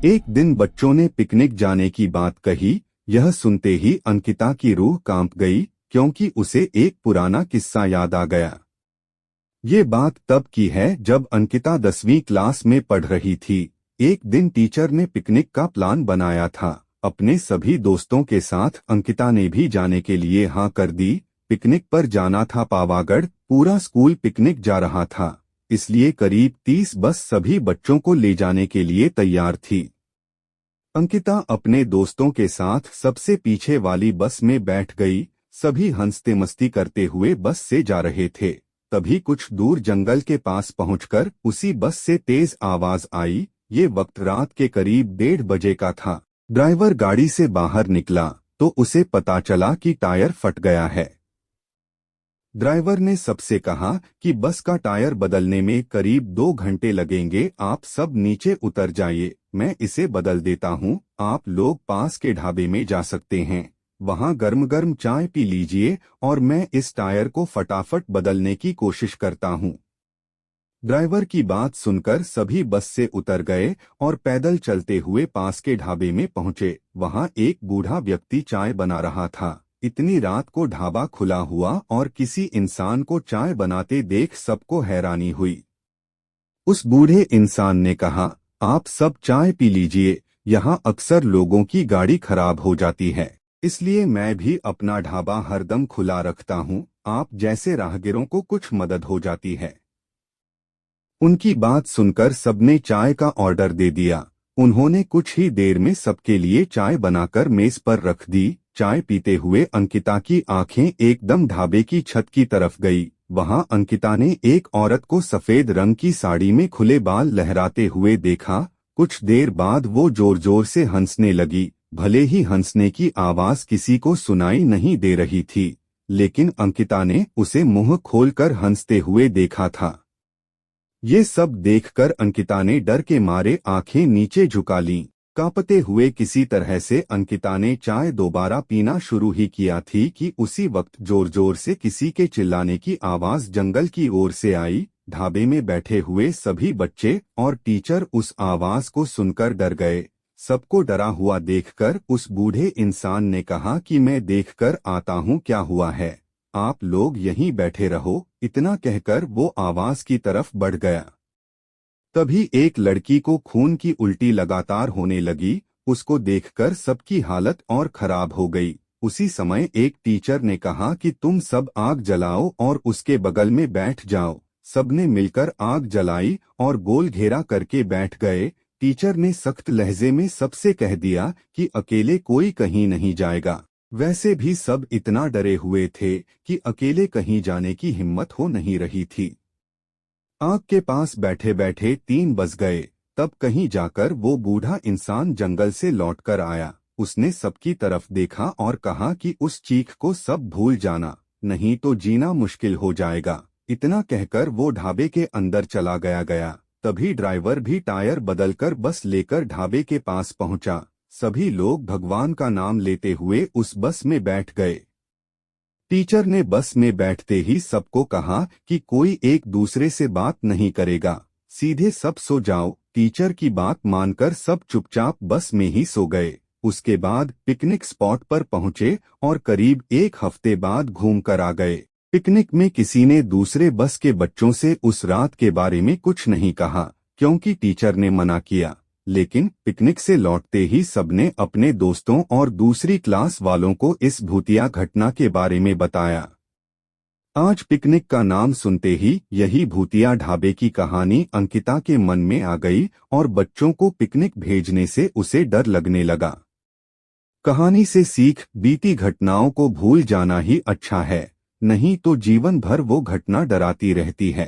एक दिन बच्चों ने पिकनिक जाने की बात कही। यह सुनते ही अंकिता की रूह कांप गई, क्योंकि उसे एक पुराना किस्सा याद आ गया। ये बात तब की है जब अंकिता 10वीं क्लास में पढ़ रही थी। एक दिन टीचर ने पिकनिक का प्लान बनाया था। अपने सभी दोस्तों के साथ अंकिता ने भी जाने के लिए हाँ कर दी। पिकनिक पर जाना था पावागढ़। पूरा स्कूल पिकनिक जा रहा था, इसलिए करीब 30 बस सभी बच्चों को ले जाने के लिए तैयार थी। अंकिता अपने दोस्तों के साथ सबसे पीछे वाली बस में बैठ गई। सभी हंसते मस्ती करते हुए बस से जा रहे थे। तभी कुछ दूर जंगल के पास पहुंचकर उसी बस से तेज आवाज आई। ये वक्त रात के करीब 1:30 बजे का था। ड्राइवर गाड़ी से बाहर निकला तो उसे पता चला कि टायर फट गया है। ड्राइवर ने सबसे कहा कि बस का टायर बदलने में करीब 2 घंटे लगेंगे, आप सब नीचे उतर जाइए, मैं इसे बदल देता हूँ। आप लोग पास के ढाबे में जा सकते हैं, वहाँ गर्म गर्म चाय पी लीजिए और मैं इस टायर को फटाफट बदलने की कोशिश करता हूँ। ड्राइवर की बात सुनकर सभी बस से उतर गए और पैदल चलते हुए पास के ढाबे में पहुँचे। वहाँ एक बूढ़ा व्यक्ति चाय बना रहा था। इतनी रात को ढाबा खुला हुआ और किसी इंसान को चाय बनाते देख सबको हैरानी हुई। उस बूढ़े इंसान ने कहा, आप सब चाय पी लीजिए, यहाँ अक्सर लोगों की गाड़ी खराब हो जाती है, इसलिए मैं भी अपना ढाबा हरदम खुला रखता हूँ। आप जैसे राहगीरों को कुछ मदद हो जाती है। उनकी बात सुनकर सबने चाय का ऑर्डर दे दिया। उन्होंने कुछ ही देर में सबके लिए चाय बनाकर मेज पर रख दी। चाय पीते हुए अंकिता की आंखें एकदम ढाबे की छत की तरफ गई। वहां अंकिता ने एक औरत को सफेद रंग की साड़ी में खुले बाल लहराते हुए देखा। कुछ देर बाद वो जोर जोर से हंसने लगी। भले ही हंसने की आवाज किसी को सुनाई नहीं दे रही थी, लेकिन अंकिता ने उसे मुंह खोलकर हंसते हुए देखा था। ये सब देखकर अंकिता ने डर के मारे आंखें नीचे झुका लीं। कांपते हुए किसी तरह से अंकिता ने चाय दोबारा पीना शुरू ही किया थी कि उसी वक्त जोर जोर से किसी के चिल्लाने की आवाज जंगल की ओर से आई। ढाबे में बैठे हुए सभी बच्चे और टीचर उस आवाज को सुनकर डर गए। सबको डरा हुआ देखकर उस बूढ़े इंसान ने कहा कि मैं देखकर आता हूँ क्या हुआ है, आप लोग यहीं बैठे रहो। इतना कहकर वो आवाज की तरफ बढ़ गया। तभी एक लड़की को खून की उल्टी लगातार होने लगी। उसको देखकर सबकी हालत और खराब हो गई। उसी समय एक टीचर ने कहा कि तुम सब आग जलाओ और उसके बगल में बैठ जाओ। सबने मिलकर आग जलाई और गोल घेरा करके बैठ गए। टीचर ने सख्त लहजे में सबसे कह दिया कि अकेले कोई कहीं नहीं जाएगा। वैसे भी सब इतना डरे हुए थे कि अकेले कहीं जाने की हिम्मत हो नहीं रही थी। आग के पास बैठे बैठे 3 बज गए। तब कहीं जाकर वो बूढ़ा इंसान जंगल से लौटकर आया। उसने सबकी तरफ देखा और कहा कि उस चीख को सब भूल जाना, नहीं तो जीना मुश्किल हो जाएगा। इतना कहकर वो ढाबे के अंदर चला गया। तभी ड्राइवर भी टायर बदलकर बस लेकर ढाबे के पास पहुंचा। सभी लोग भगवान का नाम लेते हुए उस बस में बैठ गए। टीचर ने बस में बैठते ही सबको कहा कि कोई एक दूसरे से बात नहीं करेगा, सीधे सब सो जाओ। टीचर की बात मानकर सब चुपचाप बस में ही सो गए। उसके बाद पिकनिक स्पॉट पर पहुंचे और करीब 1 हफ्ते बाद घूम कर आ गए। पिकनिक में किसी ने दूसरे बस के बच्चों से उस रात के बारे में कुछ नहीं कहा, क्योंकि टीचर ने मना किया। लेकिन पिकनिक से लौटते ही सबने अपने दोस्तों और दूसरी क्लास वालों को इस भूतिया घटना के बारे में बताया। आज पिकनिक का नाम सुनते ही यही भूतिया ढाबे की कहानी अंकिता के मन में आ गई और बच्चों को पिकनिक भेजने से उसे डर लगने लगा। कहानी से सीख, बीती घटनाओं को भूल जाना ही अच्छा है, नहीं तो जीवन भर वो घटना डराती रहती है।